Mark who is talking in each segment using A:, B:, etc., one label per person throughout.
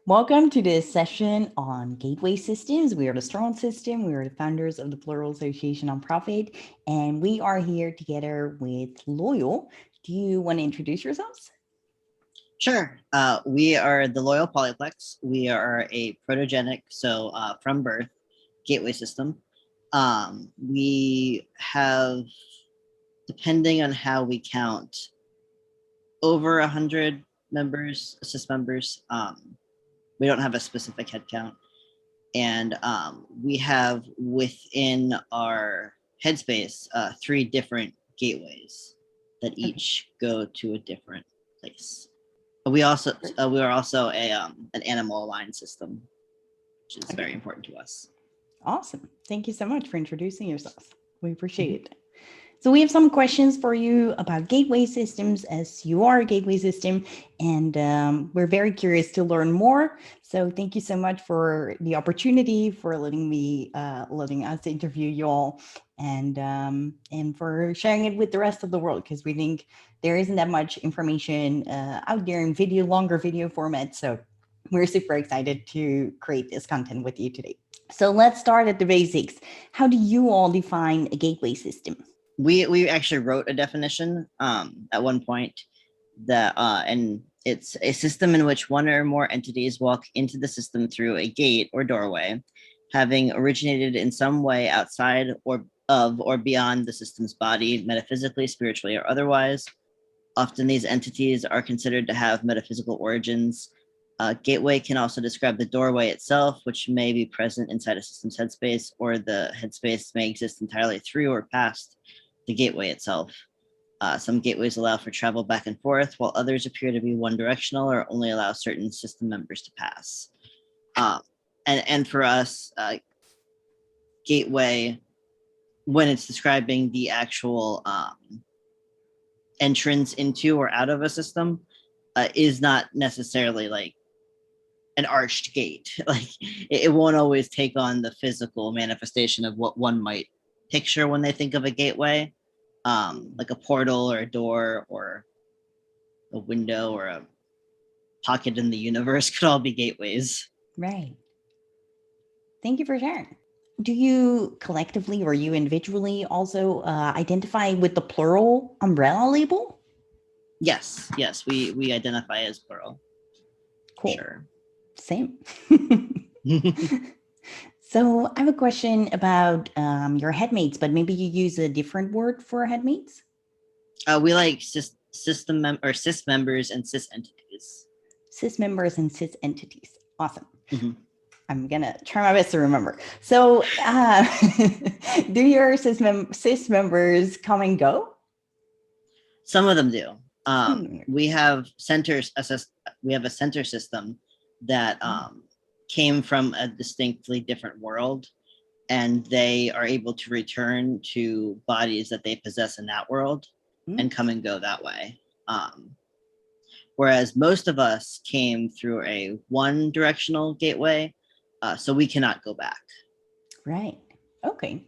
A: Welcome to this session on gateway systems. We are the Strong System. We are the founders of the Plural Association nonprofit, and we are here together with Loyal. Do you want to introduce yourselves?
B: Sure. We are the Loyal Polyplex. We are a protogenic, so from birth, gateway system. We have, depending on how we count, over 100 members, assist members. We don't have a specific head count. And we have within our headspace 3 different gateways that each go to a different place. We also we are also an animal aligned system, which is very important to us.
A: Awesome. Thank you so much for introducing yourselves. We appreciate it. So we have some questions for you about gateway systems, as you are a gateway system, and we're very curious to learn more. So thank you so much for the opportunity, for letting us interview you all, and for sharing it with the rest of the world, because we think there isn't that much information out there in longer video format. So we're super excited to create this content with you today. So let's start at the basics. How do you all define a gateway system?
B: We actually wrote a definition at one point that and it's a system in which one or more entities walk into the system through a gate or doorway, having originated in some way outside or beyond the system's body, metaphysically, spiritually, or otherwise. Often these entities are considered to have metaphysical origins. Gateway can also describe the doorway itself, which may be present inside a system's headspace, or the headspace may exist entirely through or past the gateway itself. Some gateways allow for travel back and forth, while others appear to be one directional or only allow certain system members to pass. And for us, gateway, when it's describing the actual entrance into or out of a system, is not necessarily like an arched gate. Like it won't always take on the physical manifestation of what one might picture when they think of a gateway, like a portal or a door or a window or a pocket in the universe could all be gateways.
A: Right. Thank you for sharing. Do you collectively or you individually also identify with the plural umbrella label?
B: Yes, we identify as plural.
A: Cool.
B: Sure.
A: Same. So I have a question about your headmates, but maybe you use a different word for headmates?
B: We like cis members and cis entities.
A: Cis members and cis entities. Awesome. Mm-hmm. I'm going to try my best to remember. So do your cis members come and go?
B: Some of them do. We have centers. We have a center system that came from a distinctly different world, and they are able to return to bodies that they possess in that world and come and go that way. Whereas most of us came through a one-directional gateway, so we cannot go back.
A: Right. Okay.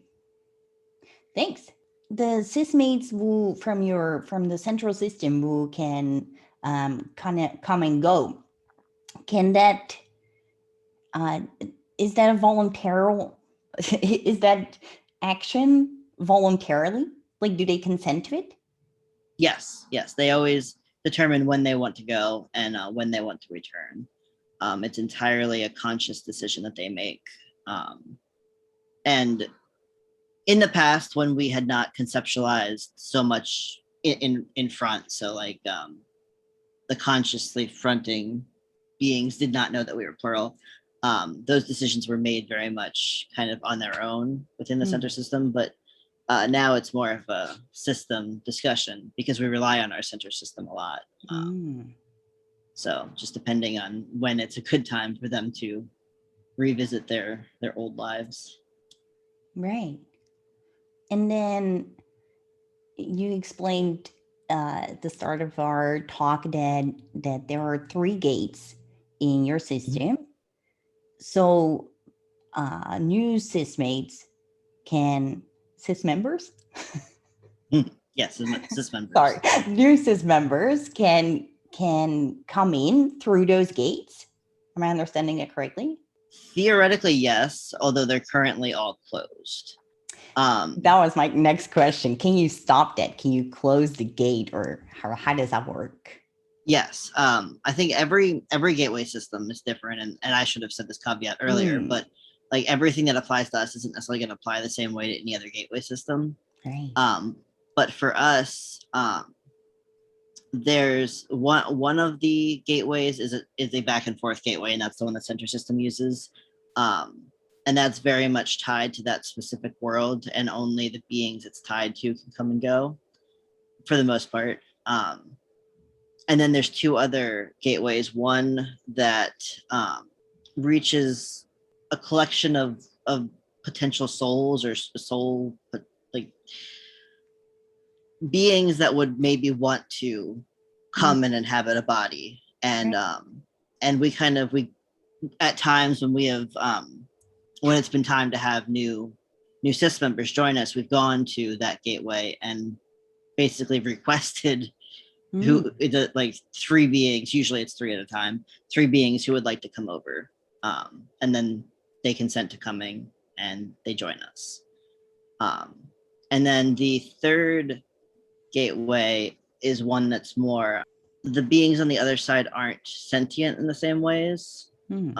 A: Thanks. The cismates who from the central system who can kind of come and go. Can that is that a voluntary? Is that action voluntarily? Like, do they consent to it?
B: Yes. They always determine when they want to go and when they want to return. It's entirely a conscious decision that they make. And in the past, when we had not conceptualized so much in front, so like the consciously fronting beings did not know that we were plural. Those decisions were made very much kind of on their own within the center system, but now it's more of a system discussion because we rely on our center system a lot. So just depending on when it's a good time for them to revisit their old lives.
A: Right. And then you explained at the start of our talk that there are 3 gates in your system. Mm-hmm. So new cismates cis members?
B: Yes, cis members.
A: Sorry, new cis members can come in through those gates, Am I understanding it correctly?
B: Theoretically, yes, although they're currently all closed.
A: That was my next question. Can you stop that? Can you close the gate, or how does that work?
B: Yes. I think every gateway system is different, and I should have said this caveat earlier,
A: Mm,
B: but like everything that applies to us isn't necessarily going to apply the same way to any other gateway system.
A: right.
B: But for us, there's one of the gateways is a back and forth gateway, and that's the one the center system uses. Um, and that's very much tied to that specific world, and only the beings it's tied to can come and go for the most part. And then there's two other gateways. One that reaches a collection of potential souls or soul, like beings that would maybe want to come and inhabit a body. And we at times when we have when it's been time to have new sys members join us, we've gone to that gateway and basically requested who the like three beings, usually it's three at a time, three beings who would like to come over, and then they consent to coming and they join us. And then the third gateway is one that's more, the beings on the other side aren't sentient in the same ways, and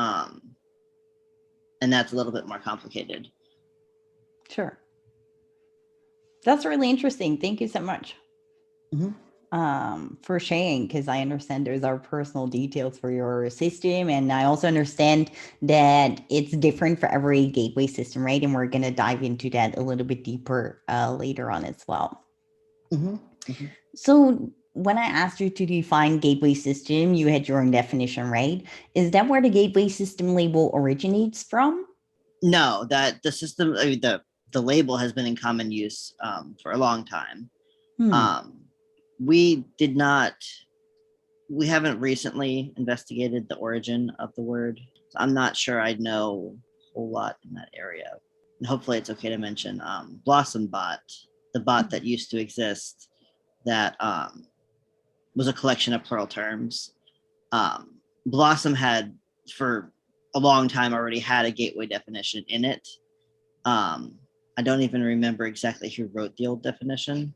B: that's a little bit more complicated.
A: Sure. That's really interesting. Thank you so much. For sharing, because I understand those are personal details for your system, and I also understand that it's different for every gateway system, right? And we're going to dive into that a little bit deeper later on as well. So when I asked you to define gateway system, you had your own definition, right? Is that where the gateway system label originates from?
B: No, that the system, I mean, the label has been in common use for a long time. We haven't recently investigated the origin of the word. So I'm not sure I know a whole lot in that area. And hopefully it's okay to mention Blossom Bot, the bot that used to exist that was a collection of plural terms. Blossom had for a long time already had a gateway definition in it. I don't even remember exactly who wrote the old definition.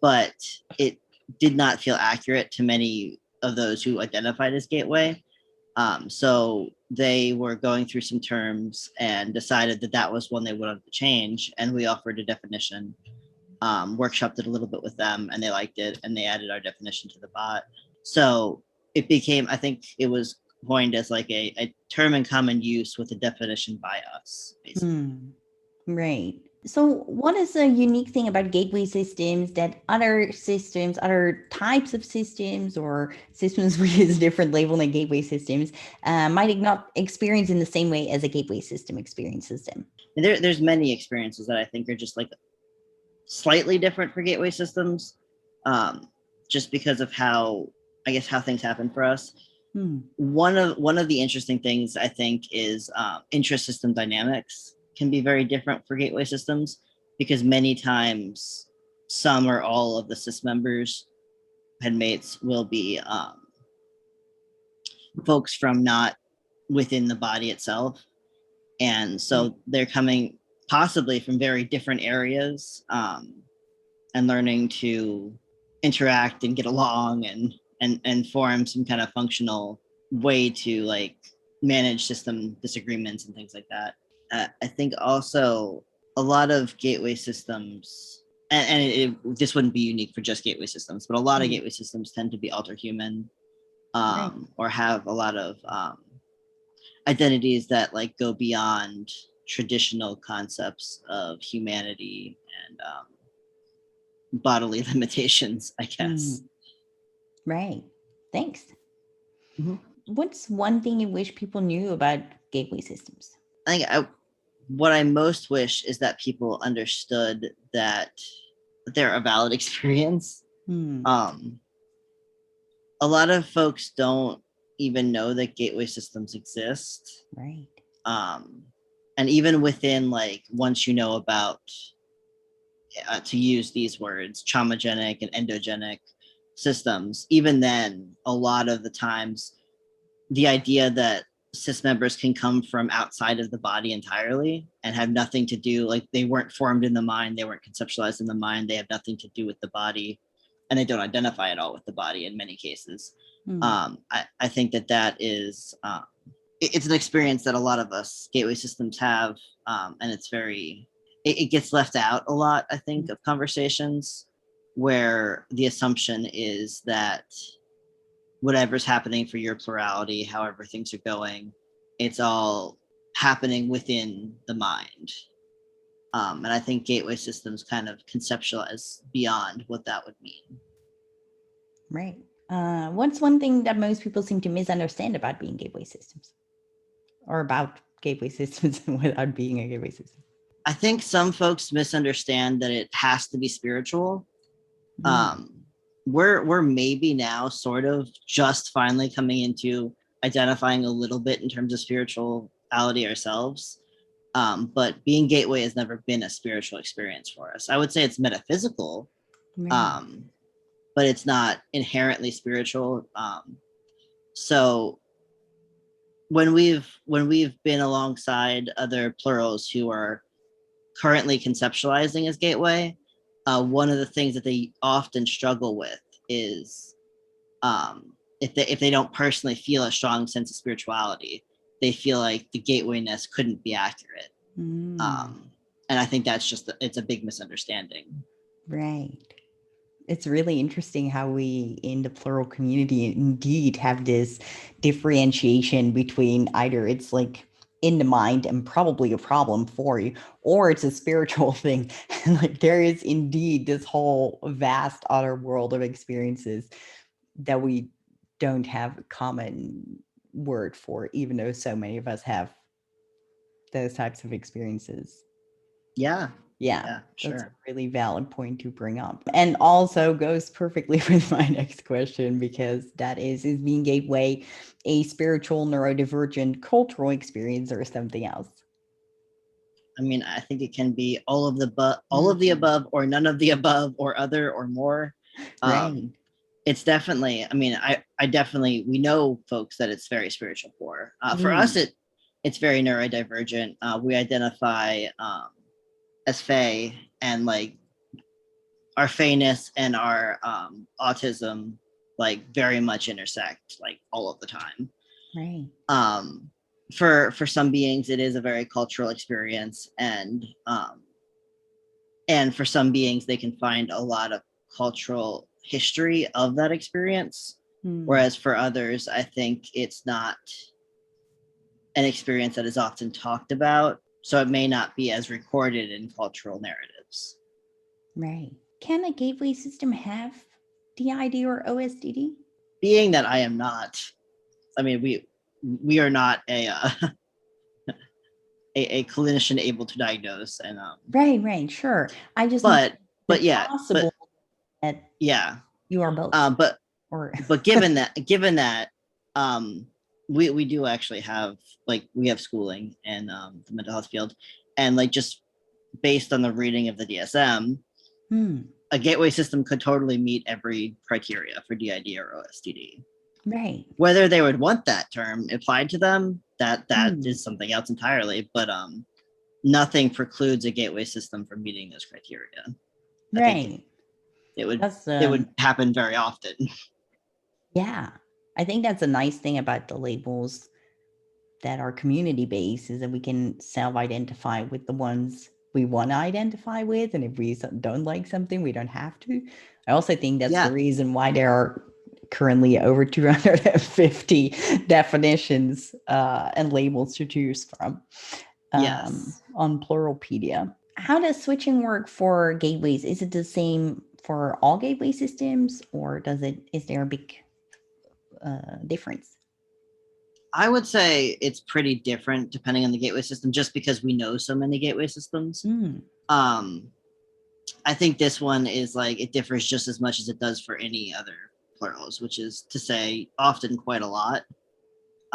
B: But it did not feel accurate to many of those who identified as gateway. So they were going through some terms and decided that that was one they wanted to change. And we offered a definition, workshopped it a little bit with them, and they liked it. And they added our definition to the bot. So it became, I think it was coined as like a term in common use with a definition by us, basically.
A: Right. So, what is a unique thing about gateway systems that other systems, other types of systems, or systems with a different label than gateway systems, might not experience in the same way as a gateway system experiences them?
B: And there's many experiences that I think are just like slightly different for gateway systems, just because of how things happen for us. One of the interesting things I think is intra-system dynamics can be very different for gateway systems, because many times some or all of the sys members, headmates, will be folks from not within the body itself, and so they're coming possibly from very different areas, and learning to interact and get along and form some kind of functional way to like manage system disagreements and things like that. I think also a lot of gateway systems, this wouldn't be unique for just gateway systems, but a lot of gateway systems tend to be alterhuman, or have a lot of identities that like go beyond traditional concepts of humanity and bodily limitations, I guess.
A: Right. Thanks. What's one thing you wish people knew about gateway systems?
B: I think what I most wish is that people understood that they're a valid experience. A lot of folks don't even know that gateway systems exist.
A: Right.
B: And even within, like, once you know about, to use these words, traumagenic and endogenic systems, even then, a lot of the times the idea that cis members can come from outside of the body entirely and have nothing to do, like they weren't formed in the mind, they weren't conceptualized in the mind, they have nothing to do with the body, and they don't identify at all with the body in many cases. I think that is it's an experience that a lot of us gateway systems have, and it's very it gets left out a lot, I think, of conversations where the assumption is that whatever's happening for your plurality, however things are going, it's all happening within the mind. And I think gateway systems kind of conceptualize beyond what that would mean.
A: Right. What's one thing that most people seem to misunderstand about being gateway systems, or about gateway systems without being a gateway system?
B: I think some folks misunderstand that it has to be spiritual. We're maybe now sort of just finally coming into identifying a little bit in terms of spirituality ourselves. But being gateway has never been a spiritual experience for us. I would say it's metaphysical, but it's not inherently spiritual. So when we've been alongside other plurals who are currently conceptualizing as gateway, one of the things that they often struggle with is if they don't personally feel a strong sense of spirituality, they feel like the gatewayness couldn't be accurate. And I think that's just it's a big misunderstanding.
A: Right. It's really interesting how we in the plural community indeed have this differentiation between either it's like in the mind and probably a problem for you, or it's a spiritual thing. And like there is indeed this whole vast other world of experiences that we don't have a common word for, even though so many of us have those types of experiences. Yeah,
B: sure.
A: that's a really valid point to bring up. And also goes perfectly with my next question, because that is being gateway a spiritual, neurodivergent cultural experience or something else?
B: I mean, I think it can be all of the above, or none of the above, or other, or more.
A: Right.
B: It's definitely, I mean, I definitely, we know folks that it's very spiritual for. For us, it's very neurodivergent. We identify as Fae, and like our Fayness and our autism like very much intersect like all of the time.
A: Right.
B: For some beings, it is a very cultural experience, and for some beings, they can find a lot of cultural history of that experience. Whereas for others, I think it's not an experience that is often talked about, so it may not be as recorded in cultural narratives.
A: Right. Can a gateway system have DID or OSDD?
B: Being that I am not, I mean, we are not a clinician able to diagnose, and
A: right, sure. I just
B: but yeah,
A: possible that
B: yeah,
A: you are both.
B: But given that we do actually have, like, we have schooling in the mental health field, and like just based on the reading of the DSM, a gateway system could totally meet every criteria for DID or OSDD.
A: Right.
B: Whether they would want that term applied to them, that is something else entirely. But nothing precludes a gateway system from meeting those criteria.
A: Right.
B: It would happen very often.
A: Yeah. I think that's a nice thing about the labels that are community based, is that we can self-identify with the ones we want to identify with. And if we don't like something, we don't have to. I also think that's the reason why there are currently over 250 definitions and labels to choose from on Pluralpedia. How does switching work for gateways? Is it the same for all gateway systems, or is there a big difference?
B: I would say it's pretty different depending on the gateway system, just because we know so many gateway systems. I think this one is like, it differs just as much as it does for any other plurals, which is to say often quite a lot.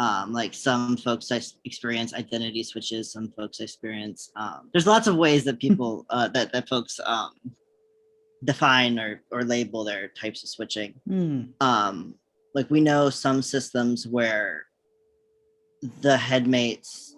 B: Like some folks experience identity switches, some folks experience, there's lots of ways that people, that folks define or label their types of switching. Like we know some systems where the headmates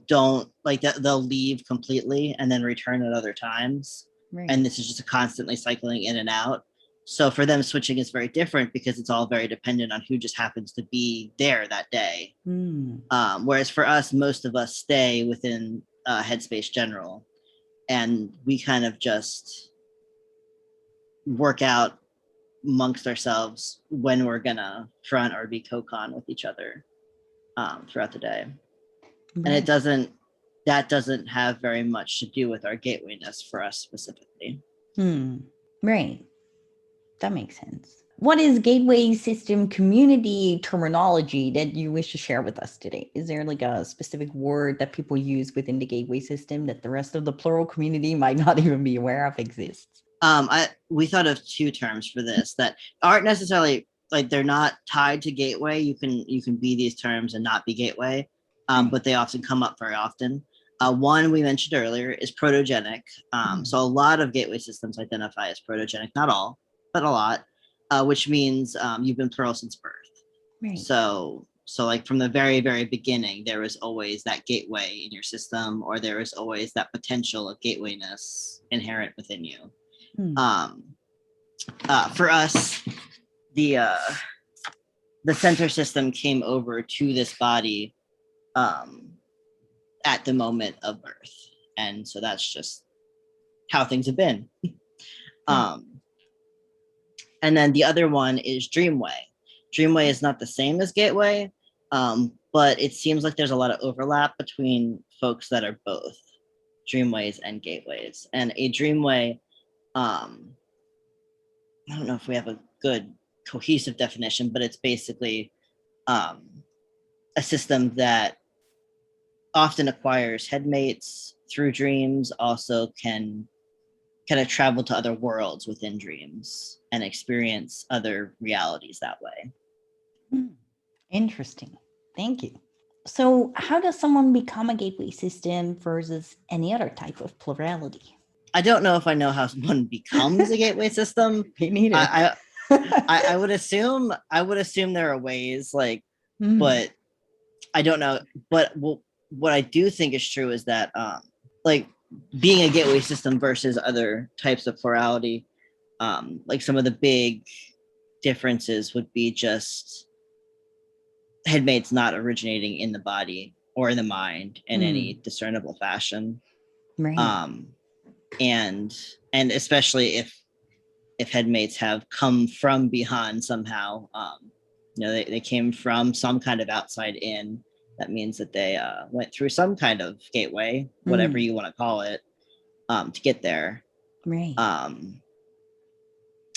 B: don't like that, they'll leave completely and then return at other times.
A: Right.
B: And this is just constantly cycling in and out. So for them, switching is very different because it's all very dependent on who just happens to be there that day. Whereas for us, most of us stay within Headspace General, and we kind of just work out amongst ourselves when we're gonna front or be co-con with each other throughout the day.
A: Right.
B: And that doesn't have very much to do with our gatewayness for us specifically.
A: Right. That makes sense. What is gateway system community terminology that you wish to share with us today? Is there like a specific word that people use within the gateway system that the rest of the plural community might not even be aware of exists?
B: We thought of two terms for this that aren't necessarily like, they're not tied to gateway. You can be these terms and not be gateway, but they often come up very often. One we mentioned earlier is protogenic. So a lot of gateway systems identify as protogenic, not all, but a lot, which means you've been plural since birth.
A: Right.
B: So like from the very, very beginning, there was always that gateway in your system, or there was always that potential of gatewayness inherent within you. For us, the center system came over to this body at the moment of birth, and so that's just how things have been. And then the other one is Dreamway. Dreamway is not the same as Gateway, but it seems like there's a lot of overlap between folks that are both Dreamways and Gateways. And a Dreamway, I don't know if we have a good cohesive definition, but it's basically a system that often acquires headmates through dreams, also can kind of travel to other worlds within dreams and experience other realities that way.
A: Interesting. Thank you. So how does someone become a gateway system versus any other type of plurality?
B: I don't know if I know how one becomes a gateway system.
A: Me neither.
B: I would assume there are ways, like, but I don't know. But what I do think is true is that like being a gateway system versus other types of plurality, like some of the big differences would be just headmates not originating in the body or in the mind in any discernible fashion.
A: Right.
B: And especially if headmates have come from beyond somehow, they came from some kind of outside in. That means that they went through some kind of gateway, whatever you want to call it, to get there.
A: Right.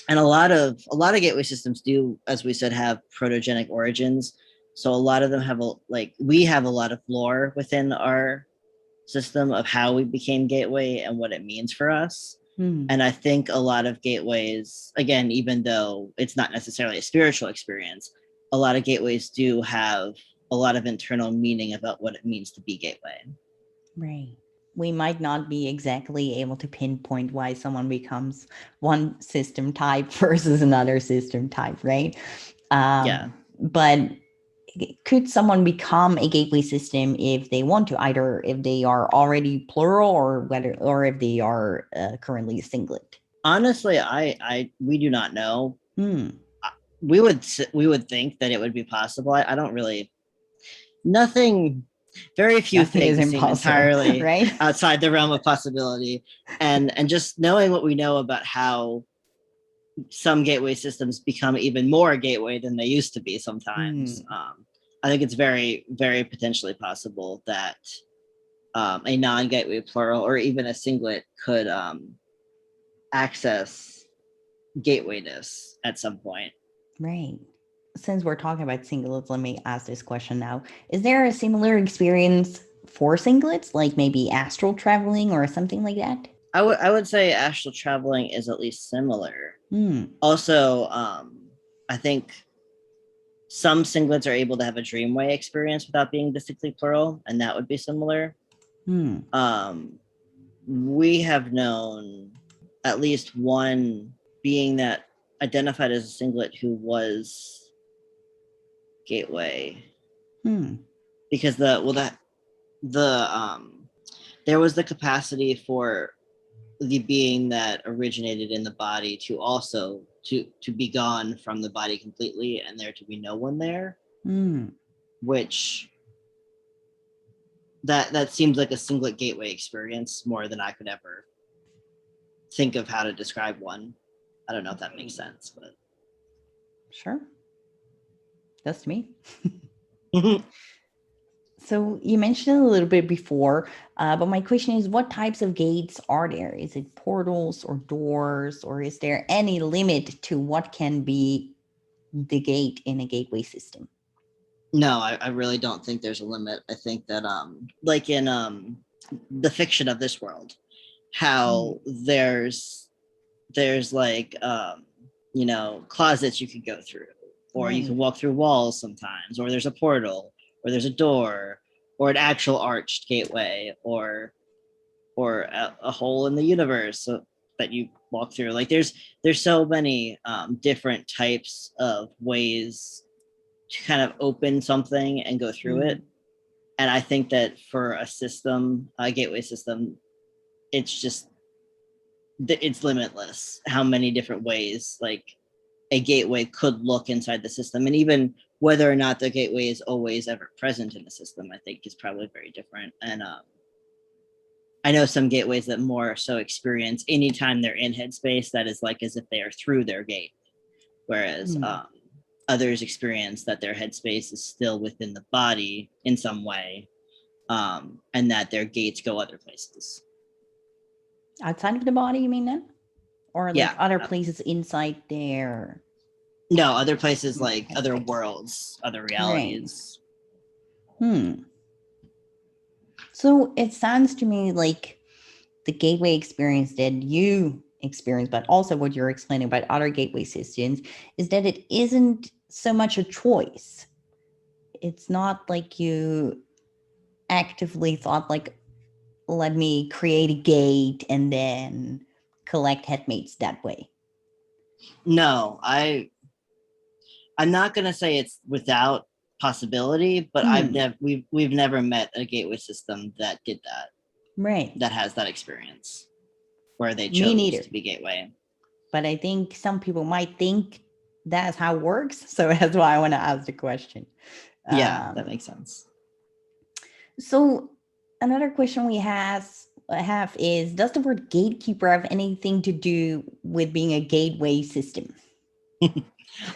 B: And a lot of gateway systems do, as we said, have protogenic origins. So a lot of them have we have a lot of lore within our system of how we became gateway and what it means for us. And I think a lot of gateways, again, even though it's not necessarily a spiritual experience, a lot of gateways do have a lot of internal meaning about what it means to be gateway.
A: Right. We might not be exactly able to pinpoint why someone becomes one system type versus another system type, right? But could someone become a gateway system if they want to, either if they are already plural or if they are currently singlet?
B: Honestly, we do not know. We would think that it would be possible. I don't really. Very few things seem entirely
A: right?
B: outside the realm of possibility, and just knowing what we know about how some gateway systems become even more gateway than they used to be sometimes. I think it's very, very potentially possible that a non-gateway plural or even a singlet could access gatewayness at some point.
A: Right. Since we're talking about singlets, let me ask this question now. Is there a similar experience for singlets, like maybe astral traveling or something like that?
B: I would say astral traveling is at least similar. Also, I think some singlets are able to have a dreamway experience without being distinctly plural, and that would be similar. We have known at least one being that identified as a singlet who was gateway. because there was the capacity for the being that originated in the body to also to be gone from the body completely, and there to be no one there, which that seems like a singlet gateway experience more than I could ever think of how to describe one. I don't know if that makes sense, but
A: Sure. That's me. So you mentioned it a little bit before, but my question is, what types of gates are there? Is it portals or doors, or is there any limit to what can be the gate in a gateway system?
B: no, I really don't think there's a limit. I think that like in the fiction of this world, how there's like closets you could go through, or you can
A: Right.
B: walk through walls sometimes, or there's a portal, or there's a door, or an actual arched gateway, or a hole in the universe that you walk through. Like there's so many different types of ways to kind of open something and go through it. And I think that for a gateway system, it's it's limitless how many different ways like a gateway could look inside the system. And even whether or not the gateway is always ever present in the system, I think is probably very different. And I know some gateways that more so experience anytime they're in headspace, that is like as if they are through their gate. Whereas others experience that their headspace is still within the body in some way, and that their gates go other places.
A: Outside of the body, you mean then? Or like
B: Yeah.
A: other places inside there?
B: No, other places like
A: Okay.
B: other worlds, other
A: Right.
B: realities.
A: So it sounds to me like the gateway experience that you experience, but also what you're explaining about other gateway systems, is that it isn't so much a choice. It's not like you actively thought like, let me create a gate and then collect headmates that way.
B: No, I'm not gonna say it's without possibility, but we've never met a gateway system that did that.
A: Right.
B: That has that experience where they
A: Me
B: chose
A: neither.
B: to be gateway.
A: But I think some people might think that's how it works. So that's why I want to ask the question.
B: Yeah, that makes sense.
A: So another question we have is, does the word gatekeeper have anything to do with being a gateway system?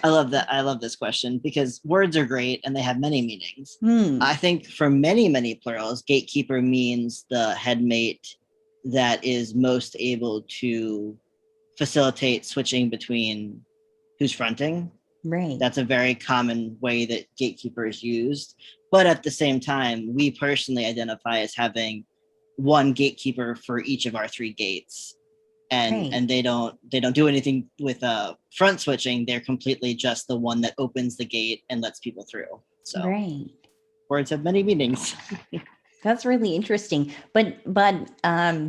B: I love that. I love this question because words are great and they have many meanings.
A: Hmm.
B: I think for many plurals, gatekeeper means the headmate that is most able to facilitate switching between who's fronting.
A: Right.
B: That's a very common way that gatekeeper is used. But at the same time, we personally identify as having one gatekeeper for each of our three gates. And
A: Right.
B: and they don't do anything with front switching. They're completely just the one that opens the gate and lets people through. So
A: Right.
B: words have many meanings.
A: That's really interesting. But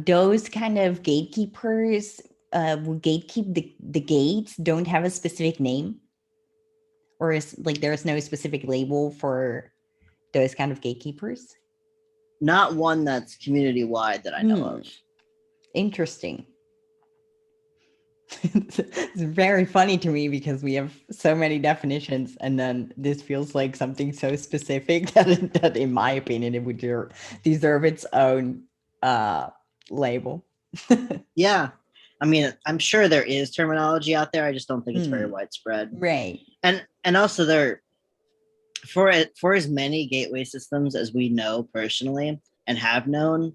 A: those kind of gatekeepers who gatekeep the gates don't have a specific name, or is like there's no specific label for those kind of gatekeepers?
B: Not one that's community wide that I know of.
A: Interesting. It's very funny to me because we have so many definitions, and then this feels like something so specific that in my opinion, it would deserve its own label.
B: Yeah. I mean, I'm sure there is terminology out there. I just don't think it's very widespread.
A: Right.
B: And also there, for as many gateway systems as we know personally and have known,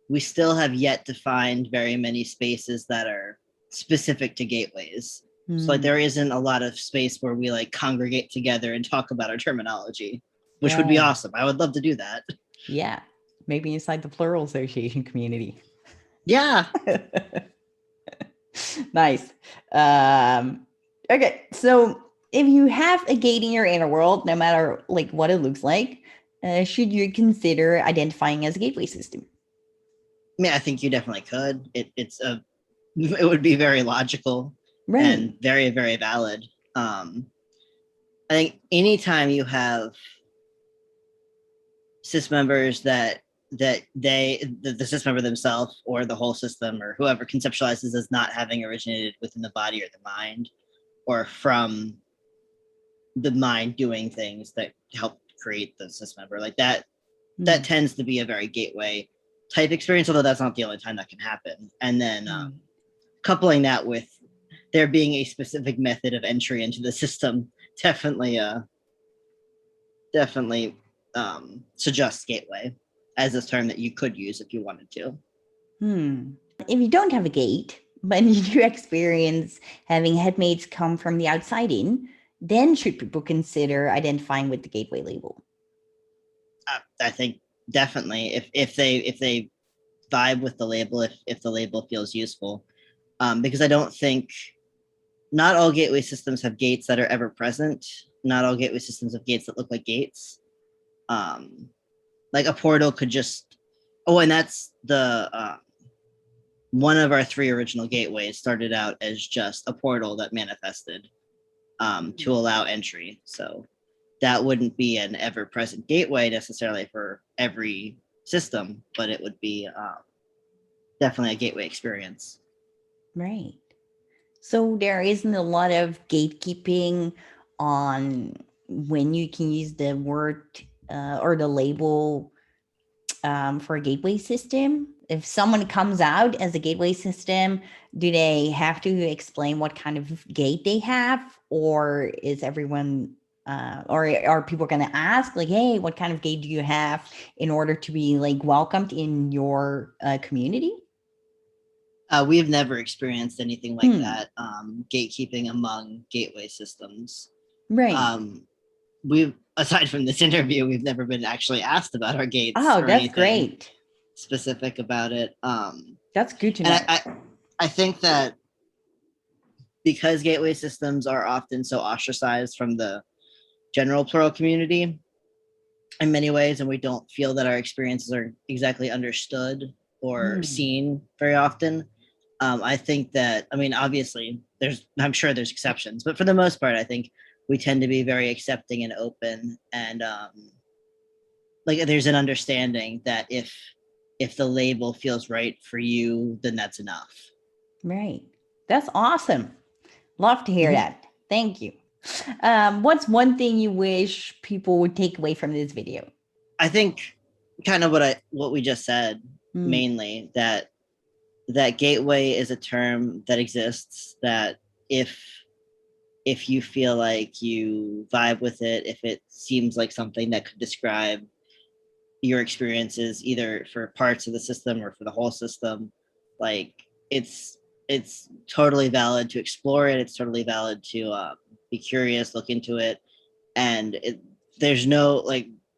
B: we still have yet to find very many spaces that are specific to gateways. So like there isn't a lot of space where we like congregate together and talk about our terminology, which would be awesome. I would love to do that.
A: Yeah. Maybe inside the Plural Association community.
B: Yeah.
A: Nice. Okay. So if you have a gate in your inner world, no matter like what it looks like, should you consider identifying as a gateway system?
B: I mean, I think you definitely could. It would be very logical and very, very valid. I think anytime you have sys members that the sys member themselves or the whole system or whoever conceptualizes as not having originated within the body or the mind, or from the mind doing things that help create the sys member, like that. That tends to be a very gateway type experience, although that's not the only time that can happen. And then coupling that with there being a specific method of entry into the system definitely suggests gateway as a term that you could use if you wanted to.
A: If you don't have a gate, but you do experience having headmates come from the outside in, then should people consider identifying with the gateway label?
B: I think definitely if they vibe with the label, if the label feels useful, because I don't think not all gateway systems have gates that are ever present. Not all gateway systems have gates that look like gates. Like a portal could just, and that's the one of our 3 original gateways started out as just a portal that manifested to allow entry. So that wouldn't be an ever-present gateway necessarily for every system, but it would be definitely a gateway experience.
A: Right. So there isn't a lot of gatekeeping on when you can use the word or the label for a gateway system. If someone comes out as a gateway system, do they have to explain what kind of gate they have, or is everyone or are people going to ask like, hey, what kind of gate do you have, in order to be like welcomed in your community?
B: We have never experienced anything like that, gatekeeping among gateway systems.
A: Right.
B: We've, aside from this interview, we've never been actually asked about our gates.
A: Oh,
B: or
A: that's
B: anything
A: great.
B: Specific about it.
A: That's good to know.
B: And I think that because gateway systems are often so ostracized from the general plural community in many ways, and we don't feel that our experiences are exactly understood or seen very often. I think that, I mean, obviously I'm sure there's exceptions, but for the most part, I think we tend to be very accepting and open, and like there's an understanding that if the label feels right for you, then that's enough.
A: Right. That's awesome. Love to hear that. Thank you. What's one thing you wish people would take away from this video?
B: I think kind of what we just said, mainly that gateway is a term that exists, that if you feel like you vibe with it, if it seems like something that could describe your experiences either for parts of the system or for the whole system, like it's totally valid to explore it. It's totally valid to be curious, look into it, and there's no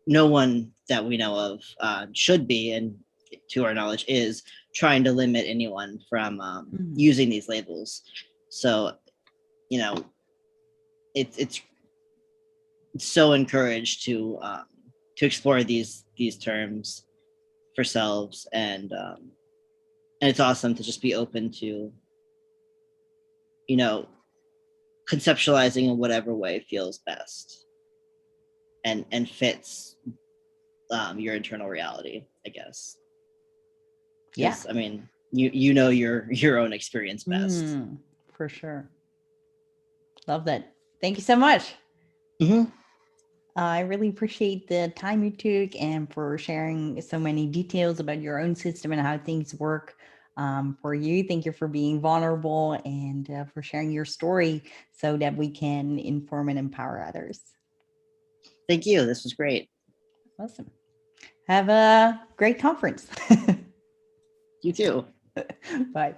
B: one that we know of should be, and to our knowledge is trying to limit anyone from using these labels. So it's so encouraged to explore these terms for selves, and it's awesome to just be open to conceptualizing in whatever way feels best and fits your internal reality, I guess.
A: Yeah.
B: I mean, you know your own experience best.
A: For sure. Love that. Thank you so much. I really appreciate the time you took and for sharing so many details about your own system and how things work for you. Thank you for being vulnerable and for sharing your story so that we can inform and empower others.
B: Thank you. This was great.
A: Awesome. Have a great conference.
B: You too.
A: Bye.